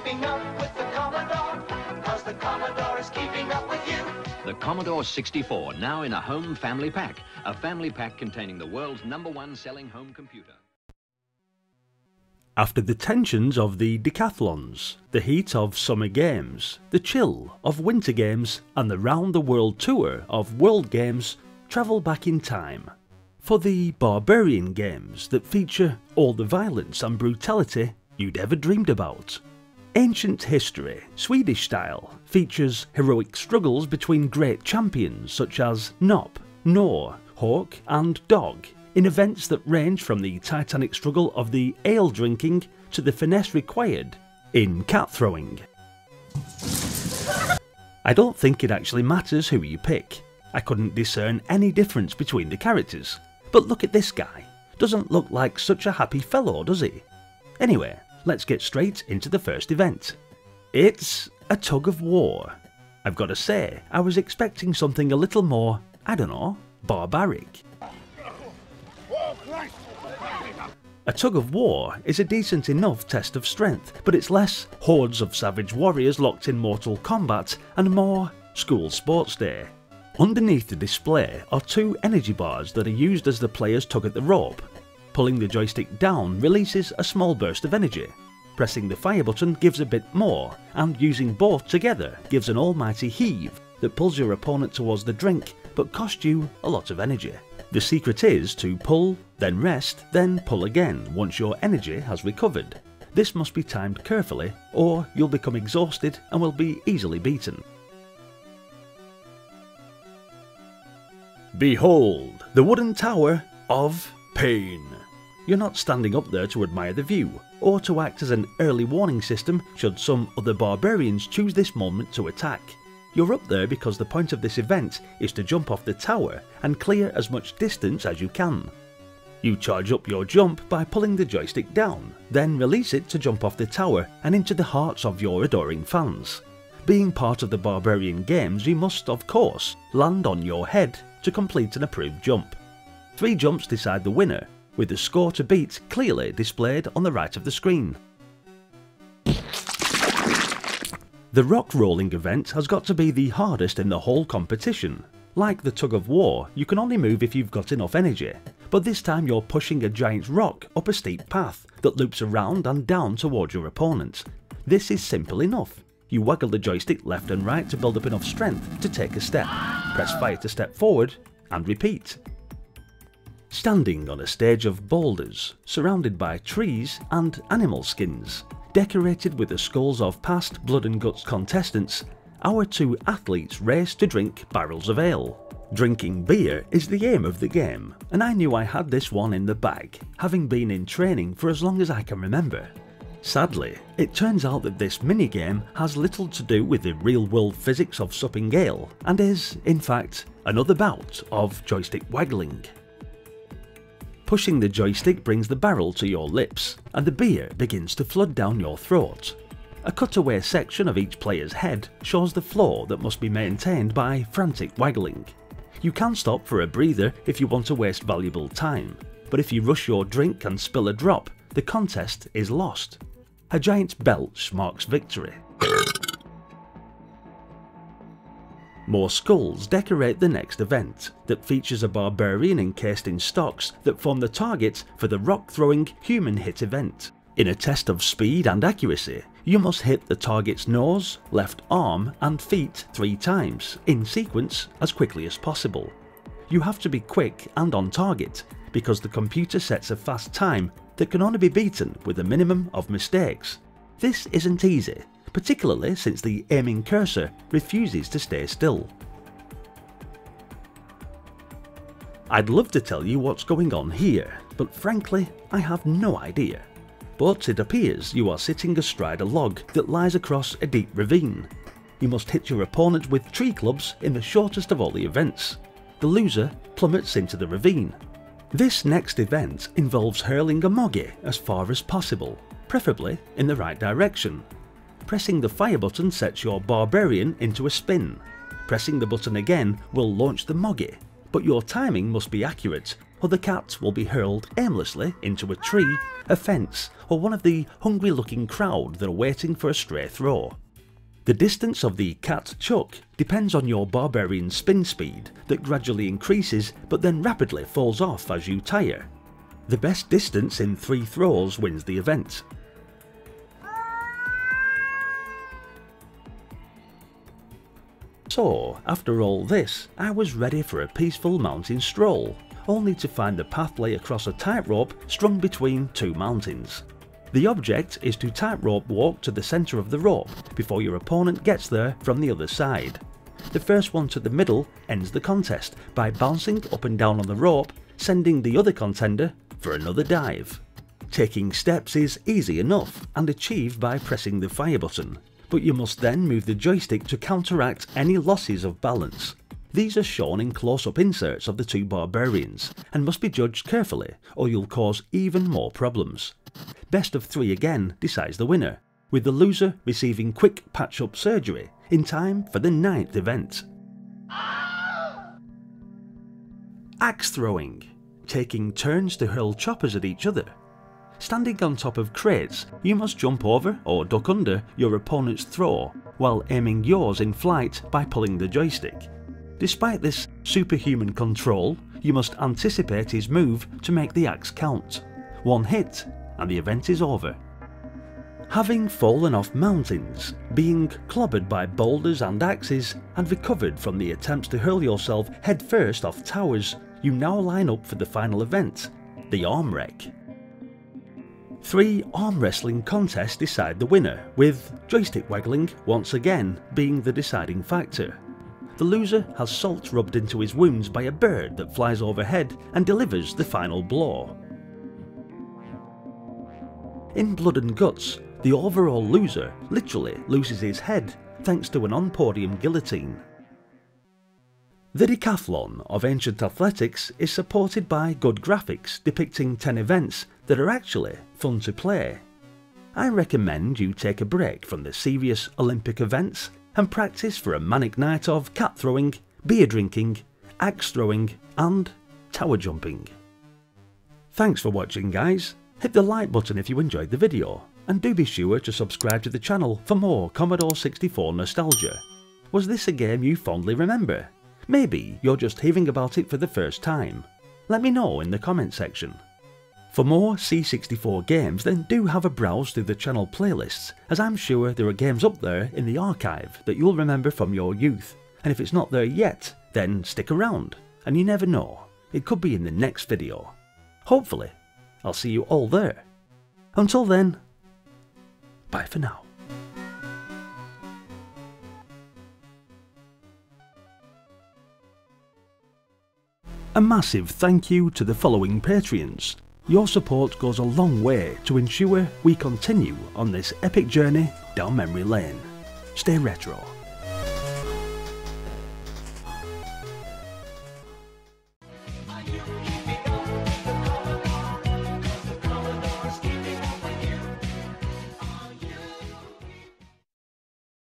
keeping up with the Commodore, 'cause the Commodore is keeping up with you. The Commodore 64, now in a home family pack. A family pack containing the world's #1 selling home computer. After the tensions of the decathlons, the heat of summer games, the chill of winter games, and the round-the-world tour of world games, travel back in time. For the barbarian games that feature all the violence and brutality you'd ever dreamed about. Ancient history, Swedish style, features heroic struggles between great champions such as Nop, Nor, Hawk and Dog, in events that range from the titanic struggle of the ale drinking to the finesse required in cat throwing. I don't think it actually matters who you pick. I couldn't discern any difference between the characters. But look at this guy. Doesn't look like such a happy fellow, does he? Anyway, let's get straight into the first event. It's a Tug of War. I've got to say, I was expecting something a little more, I don't know, barbaric. A tug of war is a decent enough test of strength, but it's less hordes of savage warriors locked in mortal combat and more school sports day. Underneath the display are two energy bars that are used as the players tug at the rope. Pulling the joystick down releases a small burst of energy. Pressing the fire button gives a bit more, and using both together gives an almighty heave that pulls your opponent towards the drink but costs you a lot of energy. The secret is to pull, then rest, then pull again once your energy has recovered. This must be timed carefully or you'll become exhausted and will be easily beaten. Behold, the wooden tower of pain. You're not standing up there to admire the view, or to act as an early warning system should some other barbarians choose this moment to attack. You're up there because the point of this event is to jump off the tower and clear as much distance as you can. You charge up your jump by pulling the joystick down, then release it to jump off the tower and into the hearts of your adoring fans. Being part of the barbarian games, you must, of course, land on your head to complete an approved jump. 3 jumps decide the winner, with the score to beat clearly displayed on the right of the screen. The rock rolling event has got to be the hardest in the whole competition. Like the Tug of War, you can only move if you've got enough energy, but this time you're pushing a giant rock up a steep path that loops around and down towards your opponent. This is simple enough. You waggle the joystick left and right to build up enough strength to take a step, press fire to step forward, and repeat. Standing on a stage of boulders, surrounded by trees and animal skins, decorated with the skulls of past Blood and Guts contestants, our 2 athletes race to drink barrels of ale. Drinking beer is the aim of the game, and I knew I had this one in the bag, having been in training for as long as I can remember. Sadly, it turns out that this minigame has little to do with the real-world physics of supping ale, and is, in fact, another bout of joystick waggling. Pushing the joystick brings the barrel to your lips, and the beer begins to flood down your throat. A cutaway section of each player's head shows the flow that must be maintained by frantic waggling. You can stop for a breather if you want to waste valuable time, but if you rush your drink and spill a drop, the contest is lost. A giant belch marks victory. More skulls decorate the next event, that features a barbarian encased in stocks that form the target for the rock-throwing human hit event. In a test of speed and accuracy, you must hit the target's nose, left arm and feet 3 times, in sequence as quickly as possible. You have to be quick and on target, because the computer sets a fast time that can only be beaten with a minimum of mistakes. This isn't easy, particularly since the aiming cursor refuses to stay still. I'd love to tell you what's going on here, but frankly, I have no idea. But it appears you are sitting astride a log that lies across a deep ravine. You must hit your opponent with tree clubs in the shortest of all the events. The loser plummets into the ravine. This next event involves hurling a moggy as far as possible, preferably in the right direction. Pressing the fire button sets your barbarian into a spin. Pressing the button again will launch the moggy, but your timing must be accurate, or the cat will be hurled aimlessly into a tree, a fence, or one of the hungry looking crowd that are waiting for a stray throw. The distance of the cat chuck depends on your barbarian spin speed that gradually increases but then rapidly falls off as you tire. The best distance in 3 throws wins the event. So, after all this, I was ready for a peaceful mountain stroll, only to find the path lay across a tightrope strung between 2 mountains. The object is to tightrope walk to the centre of the rope before your opponent gets there from the other side. The first one to the middle ends the contest by bouncing up and down on the rope, sending the other contender for another dive. Taking steps is easy enough and achieved by pressing the fire button, but you must then move the joystick to counteract any losses of balance. These are shown in close-up inserts of the 2 barbarians and must be judged carefully or you'll cause even more problems. Best of 3 again decides the winner, with the loser receiving quick patch-up surgery in time for the 9th event. Axe throwing, taking turns to hurl choppers at each other. Standing on top of crates, you must jump over or duck under your opponent's throw while aiming yours in flight by pulling the joystick. Despite this superhuman control, you must anticipate his move to make the axe count. 1 hit and the event is over. Having fallen off mountains, being clobbered by boulders and axes, and recovered from the attempts to hurl yourself headfirst off towers, you now line up for the final event, the arm wreck. 3 arm wrestling contests decide the winner, with joystick waggling once again being the deciding factor. The loser has salt rubbed into his wounds by a bird that flies overhead and delivers the final blow. In Blood and Guts, the overall loser literally loses his head thanks to an on-podium guillotine. The decathlon of ancient athletics is supported by good graphics depicting 10 events that are actually fun to play. I recommend you take a break from the serious Olympic events and practice for a manic night of cat throwing, beer drinking, axe throwing and tower jumping. Thanks for watching guys. Hit the like button if you enjoyed the video, and do be sure to subscribe to the channel for more Commodore 64 nostalgia. Was this a game you fondly remember? Maybe you're just hearing about it for the first time. Let me know in the comment section. For more C64 games, then do have a browse through the channel playlists, as I'm sure there are games up there in the archive that you'll remember from your youth, and if it's not there yet, then stick around, and you never know, it could be in the next video. Hopefully, I'll see you all there. Until then, bye for now. A massive thank you to the following Patreons. Your support goes a long way to ensure we continue on this epic journey down memory lane. Stay retro.